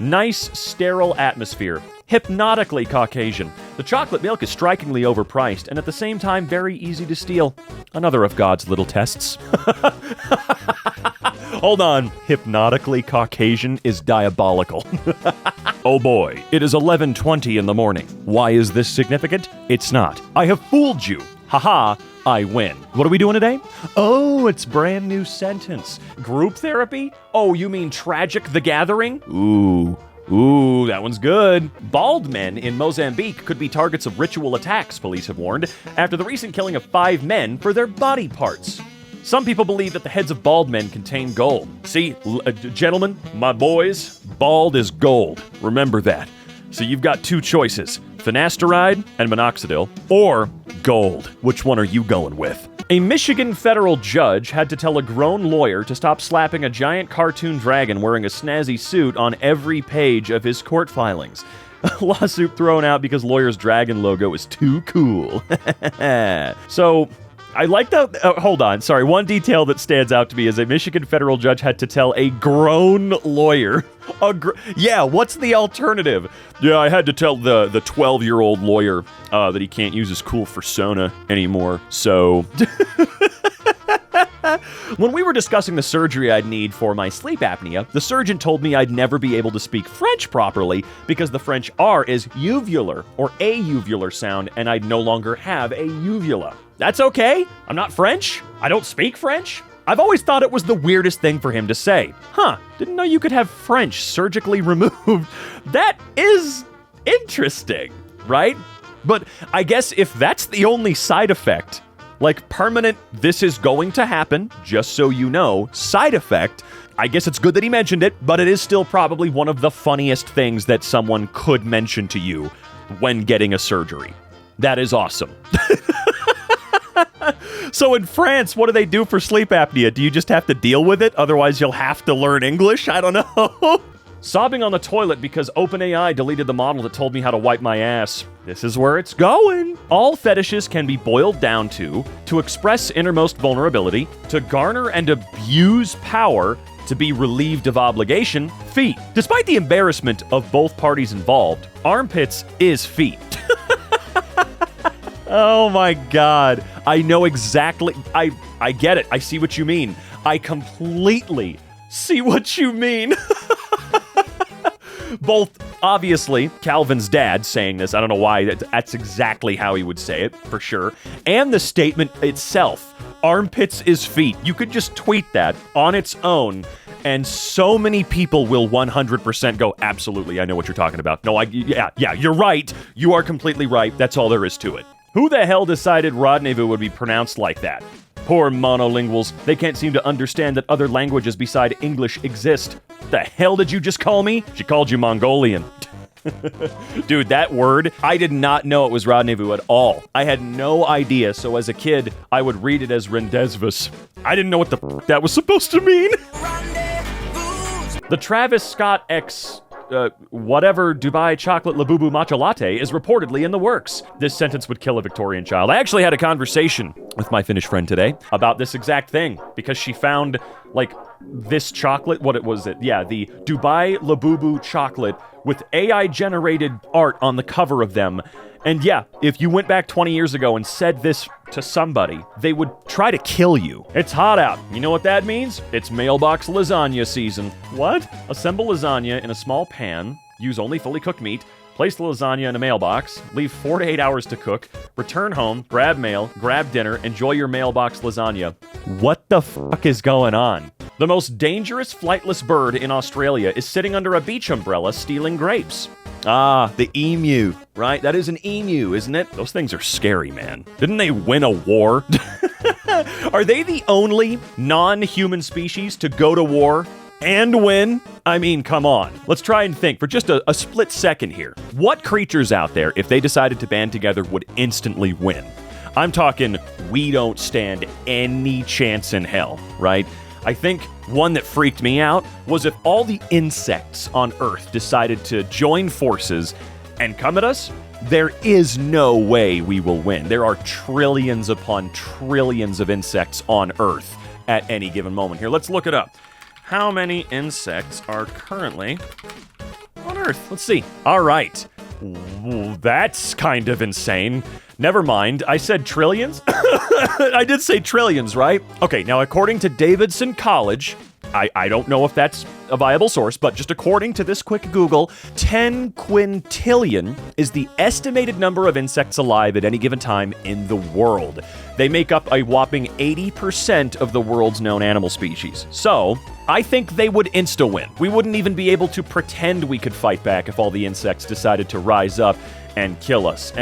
Nice, sterile atmosphere. Hypnotically Caucasian. The chocolate milk is strikingly overpriced and at the same time very easy to steal. Another of God's little tests. Hold on. Hypnotically Caucasian is diabolical. Oh boy, it is 11:20 in the morning. Why is this significant? It's not. I have fooled you. Haha, I win. What are we doing today? Oh, it's brand new sentence. Group therapy? Oh, you mean Tragic the Gathering? Ooh, that one's good. Bald men in Mozambique could be targets of ritual attacks, police have warned, after the recent killing of 5 men for their body parts. Some people believe that the heads of bald men contain gold. See, gentlemen, my boys, bald is gold. Remember that. So you've got 2 choices, finasteride and minoxidil, or gold. Which one are you going with? A Michigan federal judge had to tell a grown lawyer to stop slapping a giant cartoon dragon wearing a snazzy suit on every page of his court filings. A lawsuit thrown out because lawyer's dragon logo is too cool. So, I like that. Hold on. Sorry. One detail that stands out to me is a Michigan federal judge had to tell a grown lawyer. Yeah, what's the alternative? Yeah, I had to tell the 12-year-old lawyer that he can't use his cool fursona anymore. So, when we were discussing the surgery I'd need for my sleep apnea, the surgeon told me I'd never be able to speak French properly because the French R is uvular or a uvular sound, and I'd no longer have a uvula. That's okay. I'm not French. I don't speak French. I've always thought it was the weirdest thing for him to say. Didn't know you could have French surgically removed. That is interesting, right? But I guess if that's the only side effect, like permanent, this is going to happen, just so you know, side effect, I guess it's good that he mentioned it, but it is still probably one of the funniest things that someone could mention to you when getting a surgery. That is awesome. So in France, what do they do for sleep apnea? Do you just have to deal with it? Otherwise, you'll have to learn English? I don't know. Sobbing on the toilet because OpenAI deleted the model that told me how to wipe my ass. This is where it's going. All fetishes can be boiled down to express innermost vulnerability, to garner and abuse power, to be relieved of obligation, feet. Despite the embarrassment of both parties involved, armpits is feet. Oh my God. I know exactly. I get it. I see what you mean. I completely see what you mean. Both, obviously, Calvin's dad saying this, I don't know why, that's exactly how he would say it, for sure, and the statement itself, armpits is feet. You could just tweet that on its own, and so many people will 100% go, absolutely, I know what you're talking about. No, yeah, you're right. You are completely right. That's all there is to it. Who the hell decided rendezvous would be pronounced like that? Poor monolinguals. They can't seem to understand that other languages beside English exist. The hell did you just call me? She called you Mongolian. Dude, that word, I did not know it was rendezvous at all. I had no idea, so as a kid, I would read it as rendezvous. I didn't know what the that was supposed to mean. The Travis Scott X... whatever Dubai chocolate Labubu matcha latte is reportedly in the works. This sentence would kill a Victorian child. I actually had a conversation with my Finnish friend today about this exact thing because she found, like, this chocolate, the Dubai Labubu chocolate with AI-generated art on the cover of them. And yeah, if you went back 20 years ago and said this to somebody, they would try to kill you. It's hot out. You know what that means? It's mailbox lasagna season. What? Assemble lasagna in a small pan, use only fully cooked meat, place the lasagna in a mailbox, leave 4 to 8 hours to cook, return home, grab mail, grab dinner, enjoy your mailbox lasagna. What the fuck is going on? The most dangerous flightless bird in Australia is sitting under a beach umbrella stealing grapes. Ah, the emu, right? That is an emu, isn't it? Those things are scary, man. Didn't they win a war? Are they the only non-human species to go to war and win? I mean, come on. Let's try and think for just a split second here. What creatures out there, if they decided to band together, would instantly win? I'm talking, we don't stand any chance in hell, right? I think one that freaked me out was if all the insects on Earth decided to join forces and come at us, there is no way we will win. There are trillions upon trillions of insects on Earth at any given moment. Here, let's look it up. How many insects are currently Earth. Let's see. All right. That's kind of insane. Never mind. I said trillions? I did say trillions, right? Okay, now according to Davidson College, I don't know if that's a viable source, but just according to this quick Google, 10 quintillion is the estimated number of insects alive at any given time in the world. They make up a whopping 80% of the world's known animal species. So, I think they would insta-win. We wouldn't even be able to pretend we could fight back if all the insects decided to rise up and kill us.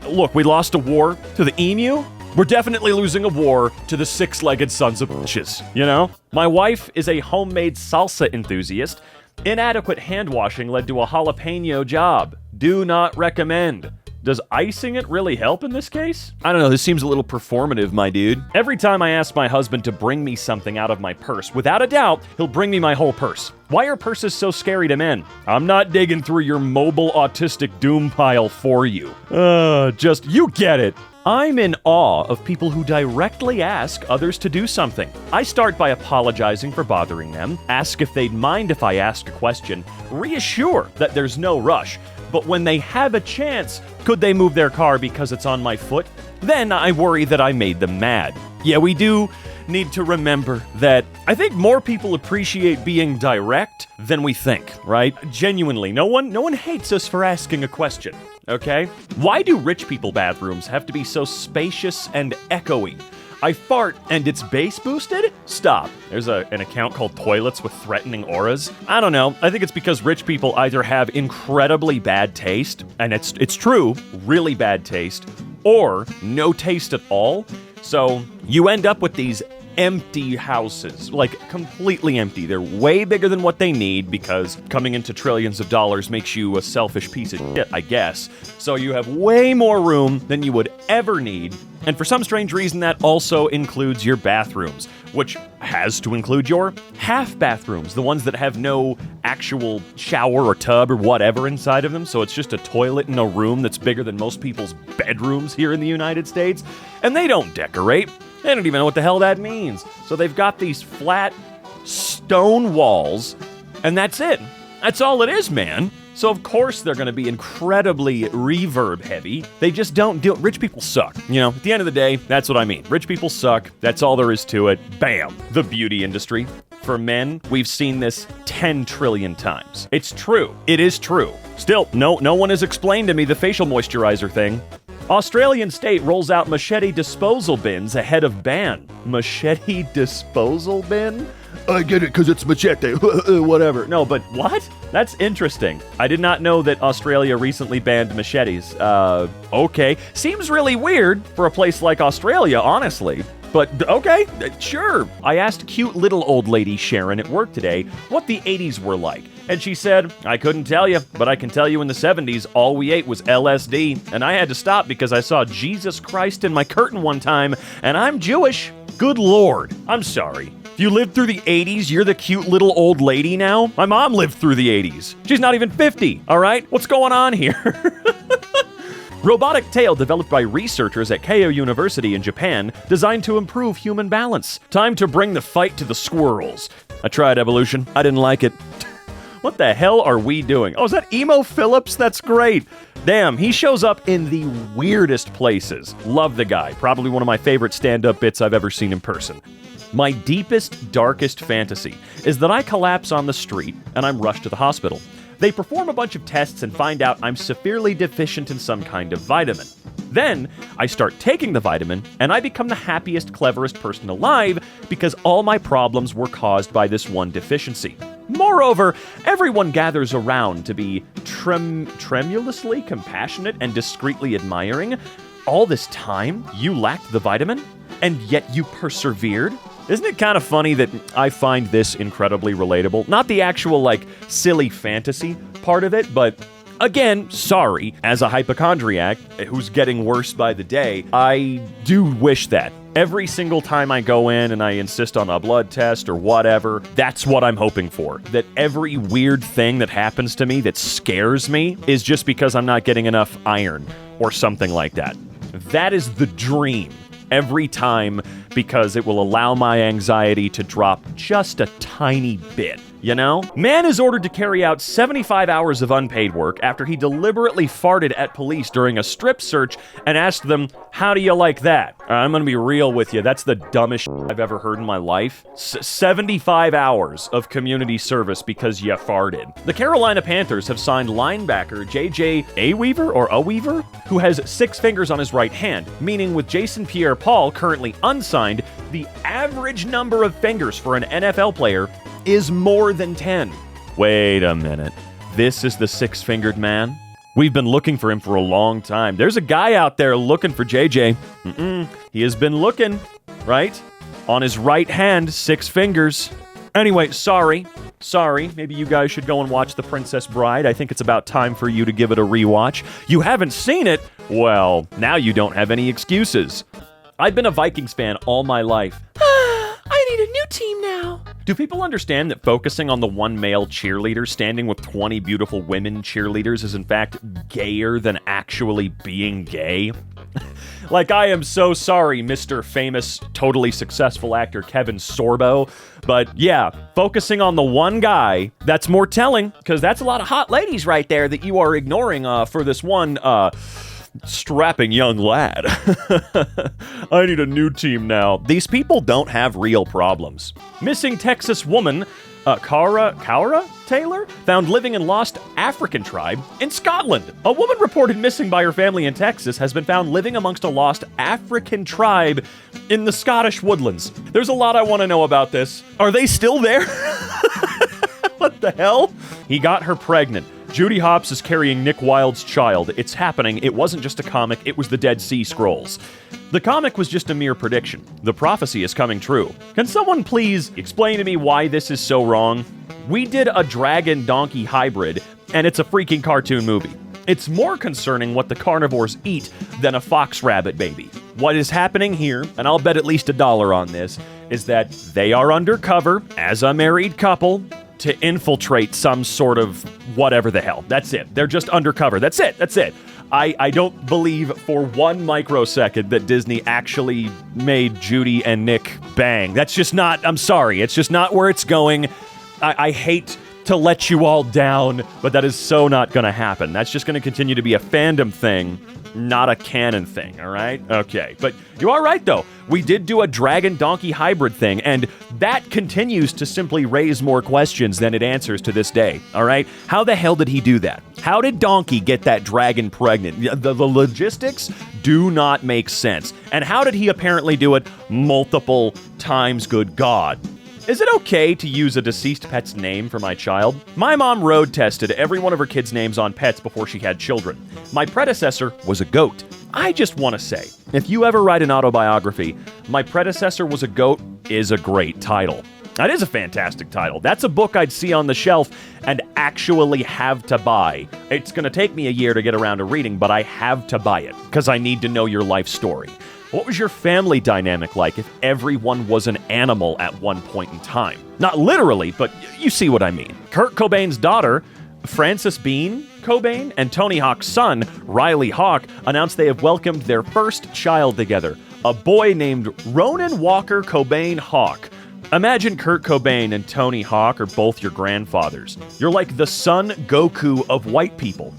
Look, we lost a war to the emu. We're definitely losing a war to the six-legged sons of bitches, you know? My wife is a homemade salsa enthusiast. Inadequate hand washing led to a jalapeno job. Do not recommend. Does icing it really help in this case? I don't know, this seems a little performative, my dude. Every time I ask my husband to bring me something out of my purse, without a doubt, he'll bring me my whole purse. Why are purses so scary to men? I'm not digging through your mobile autistic doom pile for you. You get it. I'm in awe of people who directly ask others to do something. I start by apologizing for bothering them, ask if they'd mind if I ask a question, reassure that there's no rush. But when they have a chance, could they move their car because it's on my foot? Then I worry that I made them mad. Yeah, we do need to remember that I think more people appreciate being direct than we think, right? Genuinely, no one hates us for asking a question, okay? Why do rich people bathrooms have to be so spacious and echoey? I fart and it's bass boosted? Stop. There's an account called Toilets with Threatening Auras. I don't know. I think it's because rich people either have incredibly bad taste, and it's true, really bad taste, or no taste at all. So you end up with these empty houses, like completely empty. They're way bigger than what they need because coming into trillions of dollars makes you a selfish piece of shit, I guess. So you have way more room than you would ever need. And for some strange reason, that also includes your bathrooms, which has to include your half bathrooms, the ones that have no actual shower or tub or whatever inside of them. So it's just a toilet in a room that's bigger than most people's bedrooms here in the United States. And they don't decorate. They don't even know what the hell that means. So they've got these flat stone walls, and that's it. That's all it is, man. So of course they're going to be incredibly reverb heavy. They just don't do it. Rich people suck. You know, at the end of the day, that's what I mean. Rich people suck. That's all there is to it. Bam. The beauty industry. For men, we've seen this 10 trillion times. It's true. It is true. Still, no one has explained to me the facial moisturizer thing. Australian state rolls out machete disposal bins ahead of ban. Machete disposal bin? I get it, because it's machete. Whatever. No, but what? That's interesting. I did not know that Australia recently banned machetes. Okay. Seems really weird for a place like Australia, honestly. But okay, sure. I asked cute little old lady Sharon at work today what the 80s were like. And she said, I couldn't tell you, but I can tell you in the 70s, all we ate was LSD. And I had to stop because I saw Jesus Christ in my curtain one time, and I'm Jewish. Good Lord. I'm sorry. If you lived through the 80s, you're the cute little old lady now? My mom lived through the 80s. She's not even 50, all right? What's going on here? Robotic tail developed by researchers at Keio University in Japan, designed to improve human balance. Time to bring the fight to the squirrels. I tried evolution. I didn't like it. What the hell are we doing? Oh, is that Emo Phillips? That's great. Damn, he shows up in the weirdest places. Love the guy. Probably one of my favorite stand-up bits I've ever seen in person. My deepest, darkest fantasy is that I collapse on the street and I'm rushed to the hospital. They perform a bunch of tests and find out I'm severely deficient in some kind of vitamin. Then, I start taking the vitamin, and I become the happiest, cleverest person alive because all my problems were caused by this one deficiency. Moreover, everyone gathers around to be tremulously compassionate and discreetly admiring. All this time, you lacked the vitamin, and yet you persevered? Isn't it kind of funny that I find this incredibly relatable? Not the actual, silly fantasy part of it, but again, sorry, as a hypochondriac who's getting worse by the day, I do wish that. Every single time I go in and I insist on a blood test or whatever, that's what I'm hoping for. That every weird thing that happens to me that scares me is just because I'm not getting enough iron or something like that. That is the dream. Every time, because it will allow my anxiety to drop just a tiny bit. you know? Man is ordered to carry out 75 hours of unpaid work after he deliberately farted at police during a strip search and asked them, how do you like that? I'm gonna be real with you, that's the dumbest shit I've ever heard in my life. 75 hours of community service because you farted. The Carolina Panthers have signed linebacker J.J. Aweaver, who has 6 fingers on his right hand, meaning with Jason Pierre-Paul currently unsigned, the average number of fingers for an NFL player is more than 10. Wait a minute. This is the 6-fingered man? We've been looking for him for a long time. There's a guy out there looking for JJ. He has been looking, right? On his right hand, 6 fingers. Anyway, sorry. Maybe you guys should go and watch The Princess Bride. I think it's about time for you to give it a rewatch. You haven't seen it? Well, now you don't have any excuses. I've been a Vikings fan all my life. I need a new team now. Do people understand that focusing on the one male cheerleader standing with 20 beautiful women cheerleaders is in fact gayer than actually being gay? Like, I am so sorry, Mr. Famous, totally successful actor Kevin Sorbo, but yeah, focusing on the one guy, that's more telling, because that's a lot of hot ladies right there that you are ignoring for this one, strapping young lad. I need a new team now. These people don't have real problems. Missing Texas woman, Cara Taylor, found living in lost African tribe in Scotland. A woman reported missing by her family in Texas has been found living amongst a lost African tribe in the Scottish woodlands. There's a lot I want to know about this. Are they still there? What the hell? He got her pregnant. Judy Hopps is carrying Nick Wilde's child. It's happening. It wasn't just a comic, it was the Dead Sea Scrolls. The comic was just a mere prediction. The prophecy is coming true. Can someone please explain to me why this is so wrong? We did a dragon-donkey hybrid, and it's a freaking cartoon movie. It's more concerning what the carnivores eat than a fox rabbit baby. What is happening here, and I'll bet at least $1 on this, is that they are undercover as a married couple to infiltrate some sort of whatever the hell. That's it. They're just undercover. That's it. I don't believe for one microsecond that Disney actually made Judy and Nick bang. That's just not, I'm sorry, it's just not where it's going. I hate to let you all down, but that is so not gonna happen. That's just gonna continue to be a fandom thing, not a canon thing, all right? Okay, but you are right, though. We did do a dragon-donkey hybrid thing, and that continues to simply raise more questions than it answers to this day, all right? How the hell did he do that? How did Donkey get that dragon pregnant? The logistics do not make sense. And how did he apparently do it multiple times, good God? Is it okay to use a deceased pet's name for my child? My mom road tested every one of her kids' names on pets before she had children. My predecessor was a goat. I just want to say, if you ever write an autobiography, My Predecessor Was a Goat is a great title. That is a fantastic title. That's a book I'd see on the shelf and actually have to buy. It's going to take me a year to get around to reading, but I have to buy it because I need to know your life story. What was your family dynamic like if everyone was an animal at one point in time? Not literally, but you see what I mean. Kurt Cobain's daughter, Frances Bean Cobain, and Tony Hawk's son, Riley Hawk, announced they have welcomed their first child together, a boy named Ronan Walker Cobain Hawk. Imagine Kurt Cobain and Tony Hawk are both your grandfathers. You're like the Son Goku of white people.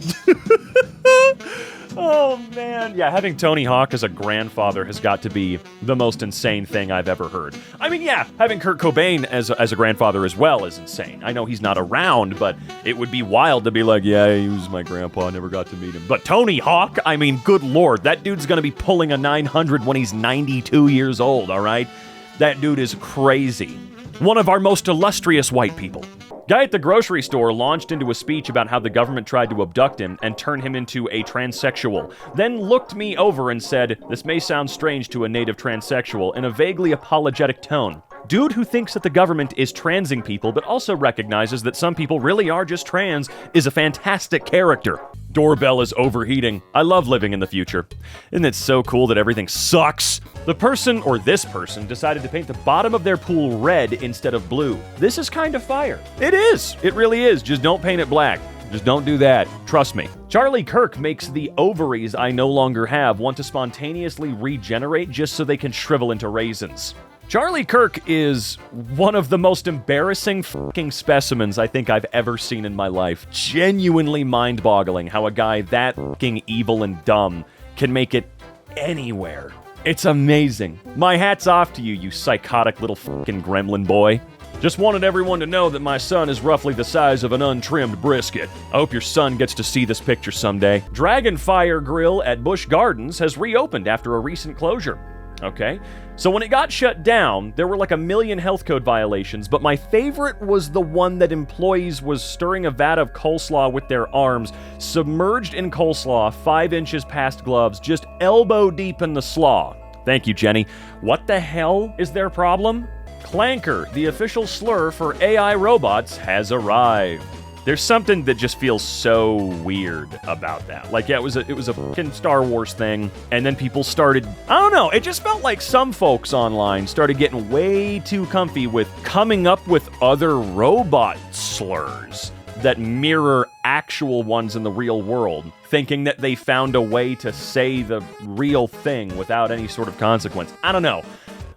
Oh, man. Yeah, having Tony Hawk as a grandfather has got to be the most insane thing I've ever heard. I mean, yeah, having Kurt Cobain as a grandfather as well is insane. I know he's not around, but it would be wild to be like, yeah, he was my grandpa, I never got to meet him. But Tony Hawk, I mean, good lord, that dude's gonna be pulling a 900 when he's 92 years old, all right? That dude is crazy. One of our most illustrious white people. Guy at the grocery store launched into a speech about how the government tried to abduct him and turn him into a transsexual, then looked me over and said, "This may sound strange to a native transsexual," in a vaguely apologetic tone. Dude who thinks that the government is transing people but also recognizes that some people really are just trans is a fantastic character. Doorbell is overheating. I love living in the future. Isn't it so cool that everything sucks? The person, or this person, decided to paint the bottom of their pool red instead of blue. This is kind of fire. It is. It really is. Just don't paint it black. Just don't do that. Trust me. Charlie Kirk makes the ovaries I no longer have want to spontaneously regenerate just so they can shrivel into raisins. Charlie Kirk is one of the most embarrassing fucking specimens I think I've ever seen in my life. Genuinely mind-boggling how a guy that fucking evil and dumb can make it anywhere. It's amazing. My hat's off to you, you psychotic little fucking gremlin boy. Just wanted everyone to know that my son is roughly the size of an untrimmed brisket. I hope your son gets to see this picture someday. Dragonfire Grill at Busch Gardens has reopened after a recent closure. Okay, so when it got shut down, there were like 1 million health code violations, but my favorite was the one that employees was stirring a vat of coleslaw with their arms, submerged in coleslaw, 5 inches past gloves, just elbow deep in the slaw. Thank you, Jenny. What the hell is their problem? Clanker, the official slur for AI robots, has arrived. There's something that just feels so weird about that. Like, yeah, it was a fucking Star Wars thing, and then people started, I don't know, it just felt like some folks online started getting way too comfy with coming up with other robot slurs that mirror actual ones in the real world, thinking that they found a way to say the real thing without any sort of consequence. I don't know.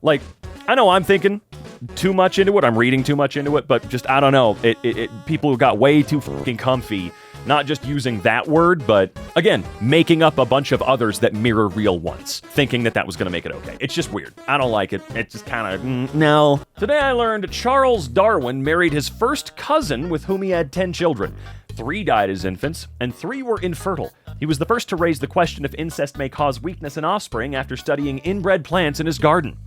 Like, I know I'm thinking too much into it, I'm reading too much into it, but just, I don't know, people got way too fucking comfy, not just using that word, but, again, making up a bunch of others that mirror real ones, thinking that was gonna make it okay. It's just weird. I don't like it. It's just kind of, no. Today I learned Charles Darwin married his first cousin with whom he had 10 children. 3 died as infants, and 3 were infertile. He was the first to raise the question if incest may cause weakness in offspring after studying inbred plants in his garden.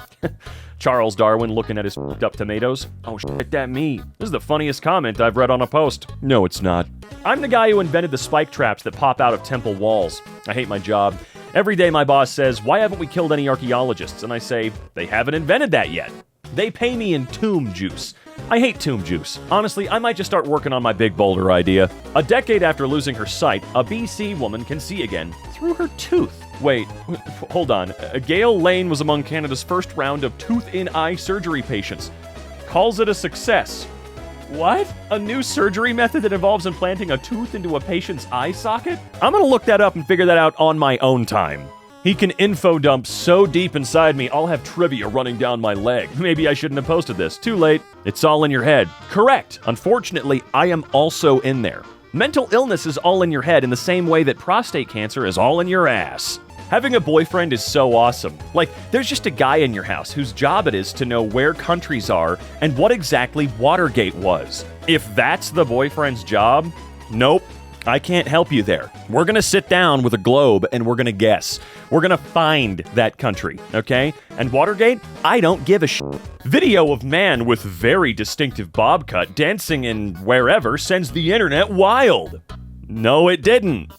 Charles Darwin looking at his f***ed up tomatoes. Oh shit, that me. This is the funniest comment I've read on a post. No, it's not. I'm the guy who invented the spike traps that pop out of temple walls. I hate my job. Every day my boss says, why haven't we killed any archaeologists? And I say, they haven't invented that yet. They pay me in tomb juice. I hate tomb juice. Honestly, I might just start working on my big boulder idea. A decade after losing her sight, a BC woman can see again through her tooth. Wait, hold on. Gail Lane was among Canada's first round of tooth-in-eye surgery patients. Calls it a success. What? A new surgery method that involves implanting a tooth into a patient's eye socket? I'm gonna look that up and figure that out on my own time. He can info dump so deep inside me, I'll have trivia running down my leg. Maybe I shouldn't have posted this. Too late. It's all in your head. Correct. Unfortunately, I am also in there. Mental illness is all in your head in the same way that prostate cancer is all in your ass. Having a boyfriend is so awesome. Like, there's just a guy in your house whose job it is to know where countries are and what exactly Watergate was. If that's the boyfriend's job, nope. I can't help you there. We're gonna sit down with a globe and we're gonna guess. We're gonna find that country, okay? And Watergate? I don't give a shit. Video of man with very distinctive bob cut dancing in wherever sends the internet wild. No, it didn't.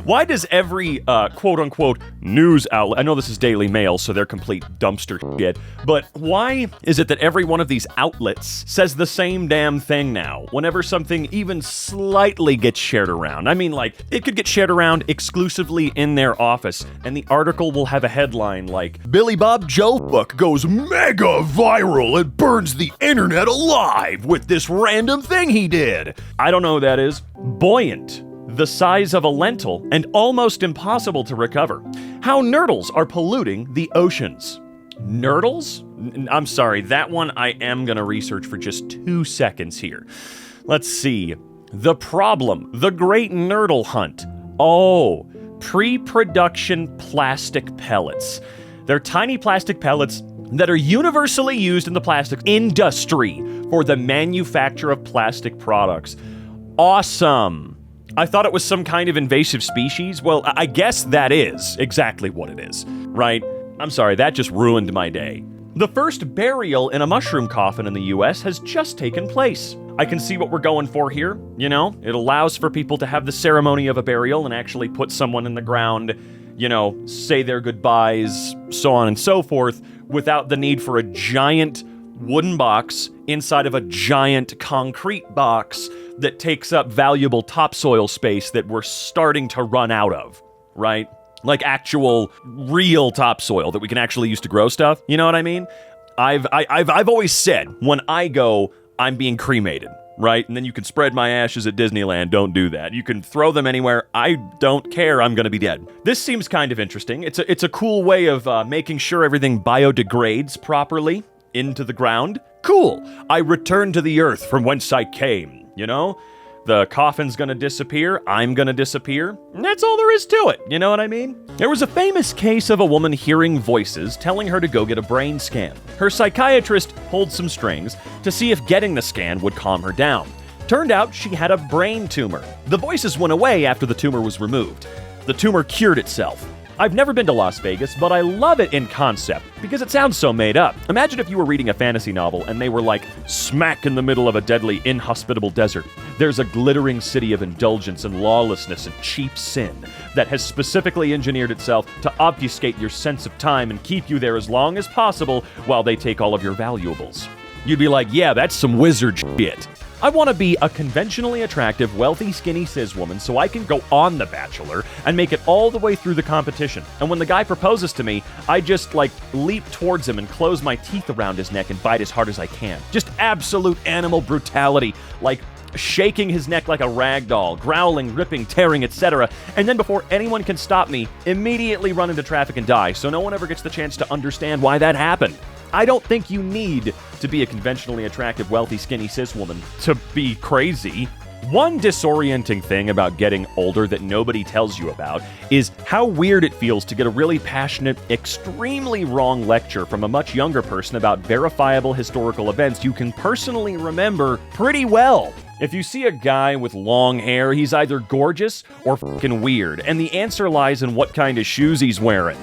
Why does every quote-unquote news outlet, I know this is Daily Mail, so they're complete dumpster shit, but why is it that every one of these outlets says the same damn thing now, whenever something even slightly gets shared around? I mean, like, it could get shared around exclusively in their office, and the article will have a headline like, Billy Bob Joe book goes mega viral and burns the internet alive with this random thing he did. I don't know who that is. Buoyant. The size of a lentil, and almost impossible to recover. How nurdles are polluting the oceans. Nurdles? I'm sorry, that one I am gonna research for just 2 seconds here. Let's see. The problem, the great nurdle hunt. Oh, pre-production plastic pellets. They're tiny plastic pellets that are universally used in the plastic industry for the manufacture of plastic products. Awesome. I thought it was some kind of invasive species. Well, I guess that is exactly what it is, right? I'm sorry, that just ruined my day. The first burial in a mushroom coffin in the US has just taken place. I can see what we're going for here, you know? It allows for people to have the ceremony of a burial and actually put someone in the ground, you know, say their goodbyes, so on and so forth, without the need for a giant wooden box inside of a giant concrete box that takes up valuable topsoil space that we're starting to run out of, right? Like actual, real topsoil that we can actually use to grow stuff. You know what I mean? I've always said, when I go, I'm being cremated. right? And then you can spread my ashes at Disneyland. Don't do that. You can throw them anywhere. I don't care. I'm going to be dead. This seems kind of interesting. It's a cool way of making sure everything biodegrades properly into the ground. Cool. I return to the earth from whence I came, you know? The coffin's gonna disappear, I'm gonna disappear, and that's all there is to it, you know what I mean? There was a famous case of a woman hearing voices telling her to go get a brain scan. Her psychiatrist pulled some strings to see if getting the scan would calm her down. Turned out she had a brain tumor. The voices went away after the tumor was removed. The tumor cured itself. I've never been to Las Vegas, but I love it in concept because it sounds so made up. Imagine if you were reading a fantasy novel and they were like smack in the middle of a deadly, inhospitable desert. There's a glittering city of indulgence and lawlessness and cheap sin that has specifically engineered itself to obfuscate your sense of time and keep you there as long as possible while they take all of your valuables. You'd be like, yeah, that's some wizard shit. I want to be a conventionally attractive, wealthy, skinny cis woman so I can go on The Bachelor and make it all the way through the competition. And when the guy proposes to me, I just, leap towards him and close my teeth around his neck and bite as hard as I can. Just absolute animal brutality, shaking his neck like a rag doll, growling, ripping, tearing, etc. And then before anyone can stop me, immediately run into traffic and die, so no one ever gets the chance to understand why that happened. I don't think you need to be a conventionally attractive, wealthy, skinny cis woman to be crazy. One disorienting thing about getting older that nobody tells you about is how weird it feels to get a really passionate, extremely wrong lecture from a much younger person about verifiable historical events you can personally remember pretty well. If you see a guy with long hair, he's either gorgeous or fucking weird, and the answer lies in what kind of shoes he's wearing.